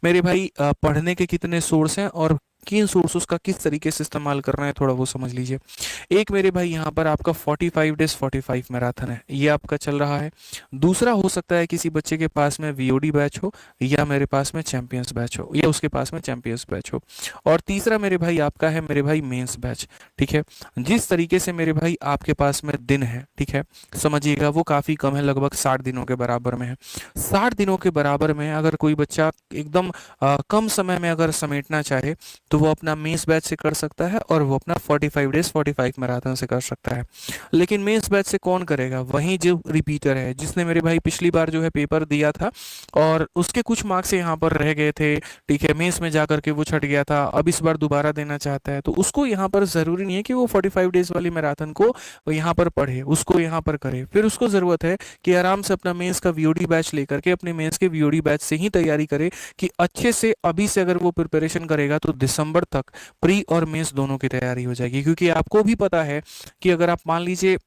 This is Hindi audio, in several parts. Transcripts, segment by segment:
मेरे भाई पढ़ने के कितने सोर्स हैं और किन सोर्सेस का किस तरीके से इस्तेमाल करना है, थोड़ा वो समझ लीजिए। एक मेरे भाई यहाँ पर आपका 45 डेज 45 मैराथन है, ये आपका चल रहा है। दूसरा हो सकता है किसी बच्चे के पास में वीओडी बैच हो, या मेरे पास में चैंपियंस बैच हो, या उसके पास में चैंपियंस बैच हो। और तीसरा मेरे भाई आपका है मेरे भाई मेंस बैच। ठीक है, जिस तरीके से मेरे भाई आपके पास में दिन है, ठीक है, समझिएगा वो काफ़ी कम है, लगभग 60 दिनों के बराबर में है। 60 दिनों के बराबर में अगर कोई बच्चा एकदम कम समय में अगर समेटना चाहे, तो वो अपना मेंस बैच से कर सकता है, और वो अपना 45 डेज 45 मैराथन से कर सकता है। लेकिन मेंस बैच से कौन करेगा? वही जो रिपीटर है, जिसने मेरे भाई पिछली बार जो है पेपर दिया था और उसके कुछ मार्क्स यहाँ पर रह गए थे, ठीक है, मेंस में जाकर के वो छट गया था, अब इस बार दोबारा देना चाहता है, तो उसको यहाँ पर ज़रूरी नहीं है कि वो 45 डेज वाली मैराथन को वो यहाँ पर पढ़े, उसको यहाँ पर करे। फिर उसको ज़रूरत है कि आराम से अपना मेंस का वीओडी बैच लेकर के अपने मेंस के वीओडी बैच से ही तैयारी करे, कि अच्छे से अभी से अगर वो प्रिपरेशन करेगा तो दिसंबर तक प्री और मेंस दोनों की तैयारी हो जाएगी। क्योंकि आपको भी पता है कि अगर आप मान लीजिए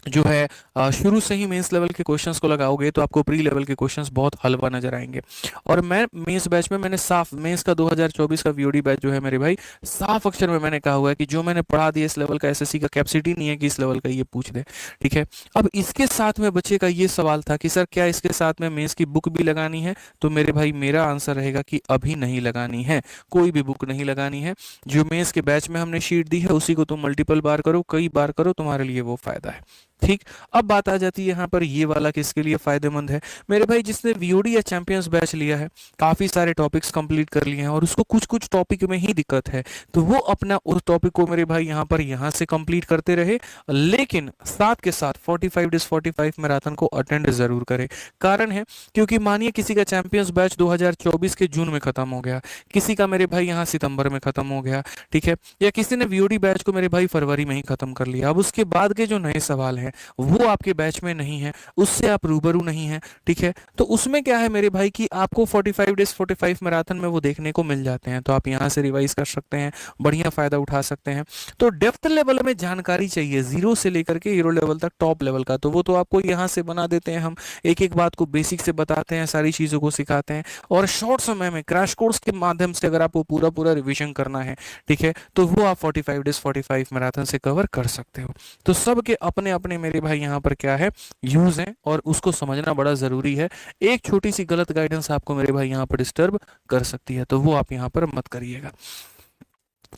जो है शुरू से ही मेंस लेवल के क्वेश्चंस को लगाओगे, तो आपको प्री लेवल के क्वेश्चंस बहुत हल्का नजर आएंगे। और मैं मेंस बैच में मैंने साफ मेंस का 2024 का वीओडी बैच जो है मेरे भाई, साफ अक्षर में मैंने कहा हुआ है कि जो मैंने पढ़ा दिया इस लेवल का, एसएससी का कैपेसिटी नहीं है कि इस लेवल का ये पूछ दे। ठीक है, अब इसके साथ में बच्चे का ये सवाल था कि सर क्या इसके साथ में मेंस की बुक भी लगानी है? तो मेरे भाई मेरा आंसर रहेगा कि अभी नहीं लगानी है, कोई भी बुक नहीं लगानी है। जो मेंस के बैच में हमने शीट दी है उसी को तुम मल्टीपल बार करो, कई बार करो, तुम्हारे लिए वो फायदा है। ठीक, अब बात आ जाती है यहाँ पर ये वाला किसके लिए फायदेमंद है? मेरे भाई जिसने वीओडी या चैंपियंस बैच लिया है, काफी सारे टॉपिक्स कंप्लीट कर लिए हैं और उसको कुछ कुछ टॉपिक में ही दिक्कत है, तो वो अपना उस टॉपिक को मेरे भाई यहाँ से कंप्लीट करते रहे, लेकिन साथ के साथ 45 डेज 45 मैराथन को अटेंड जरूर करे। कारण है क्योंकि मानिए किसी का चैंपियंस बैच 2024 के जून में खत्म हो गया, किसी का मेरे भाई यहाँ सितंबर में खत्म हो गया, ठीक है, या किसी ने वीओडी बैच को मेरे भाई फरवरी में ही खत्म कर लिया। अब उसके बाद के जो नए सवाल हैं वो आपके बैच में नहीं है, उससे आप रूबरू नहीं है। ठीक है, तो उसमें क्या है मेरे भाई कि आपको 45 डेज 45 मैराथन में वो देखने को मिल जाते हैं, तो आप यहाँ से रिवाइज कर सकते हैं, बढ़िया फायदा उठा सकते हैं। तो डेप्थ लेवल में जानकारी चाहिए, जीरो से लेकर के हीरो लेवल तक, टॉप लेवल का, तो वो तो आपको यहाँ से बना देते हैं हम, एक एक बात को बेसिक से बताते हैं, सारी चीजों को सिखाते हैं। और शॉर्ट समय में क्रैश कोर्स के माध्यम से अगर आपको पूरा पूरा रिविजन करना है, ठीक है, तो वो आप 45 डेज 45 मैराथन से कवर कर सकते हो। तो सबके अपने अपने मेरे भाई यहाँ पर क्या है, यूज है, और उसको समझना बड़ा जरूरी है। एक छोटी सी गलत गाइडेंस आपको मेरे भाई यहाँ पर डिस्टर्ब कर सकती है, तो वो आप यहाँ पर मत करिएगा।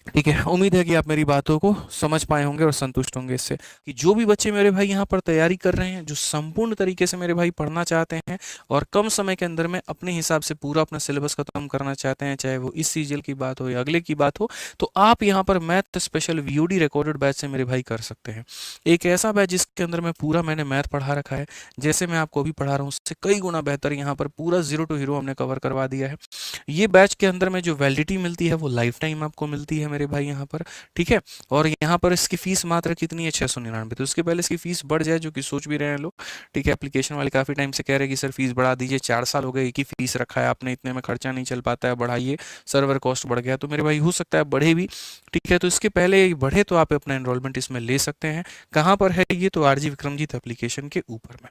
ठीक है, उम्मीद है कि आप मेरी बातों को समझ पाए होंगे और संतुष्ट होंगे इससे, कि जो भी बच्चे मेरे भाई यहाँ पर तैयारी कर रहे हैं, जो संपूर्ण तरीके से मेरे भाई पढ़ना चाहते हैं और कम समय के अंदर में अपने हिसाब से पूरा अपना सिलेबस खत्म करना चाहते हैं, चाहे वो इस सीजीएल की बात हो या अगले की बात हो, तो आप यहाँ पर math special VOD recorded batch से मेरे भाई कर सकते हैं। एक ऐसा बैच जिसके अंदर में पूरा मैंने मैथ पढ़ा रखा है, जैसे मैं आपको अभी पढ़ा रहा हूँ उससे कई गुना बेहतर, यहाँ पर पूरा जीरो टू हीरो हमने कवर करवा दिया है। ये बैच के अंदर में जो वैलिडिटी मिलती है वो लाइफ टाइम आपको मिलती है मेरे भाई यहाँ पर। ठीक है, और यहाँ पर इसकी फीस मात्र कितनी है, 699। तो उसके पहले इसकी फीस बढ़ जाए, जो कि सोच भी रहे हैं लोग, ठीक है, एप्लीकेशन वाले काफी टाइम से कह रहे हैं कि सर फीस बढ़ा दीजिए, 4 साल हो गए एक ही फीस रखा है आपने, इतने में खर्चा नहीं चल पाता है, बढ़ाइए, सर्वर कॉस्ट बढ़ गया। तो मेरे भाई हो सकता है बढ़े भी, ठीक है, तो इसके पहले बढ़े तो आप अपना एनरोलमेंट इसमें ले सकते हैं। कहाँ पर है ये? तो आरजी विक्रमजीत एप्लीकेशन के ऊपर में।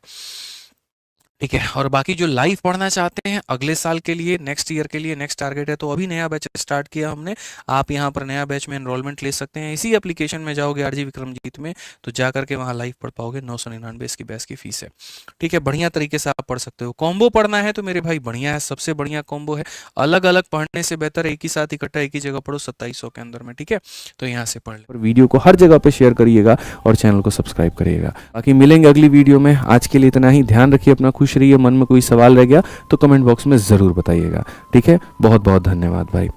ठीक है, और बाकी जो लाइव पढ़ना चाहते हैं अगले साल के लिए, नेक्स्ट ईयर के लिए, नेक्स्ट टारगेट है, तो अभी नया बैच स्टार्ट किया हमने, आप यहाँ पर नया बैच में एनरोलमेंट ले सकते हैं। इसी एप्लीकेशन में जाओगे आरजी विक्रमजीत में, तो जाकर के वहाँ लाइव पढ़ पाओगे। 999 इसकी बैच की फीस है। ठीक है, बढ़िया तरीके से आप पढ़ सकते हो। कॉम्बो पढ़ना है तो मेरे भाई बढ़िया है, सबसे बढ़िया कॉम्बो है। अलग अलग पढ़ने से बेहतर एक ही साथ इकट्ठा एक ही जगह पढ़ो 2700 के अंदर में। ठीक है, तो यहाँ से पढ़ लो। वीडियो को हर जगह पे शेयर करिएगा और चैनल को सब्सक्राइब करिएगा। बाकी मिलेंगे अगली वीडियो में, आज के लिए इतना ही। ध्यान रखिए अपना, खुश रहिए। मन में कोई सवाल रह गया तो कमेंट बॉक्स में ज़रूर बताइएगा। ठीक है, बहुत बहुत धन्यवाद भाई।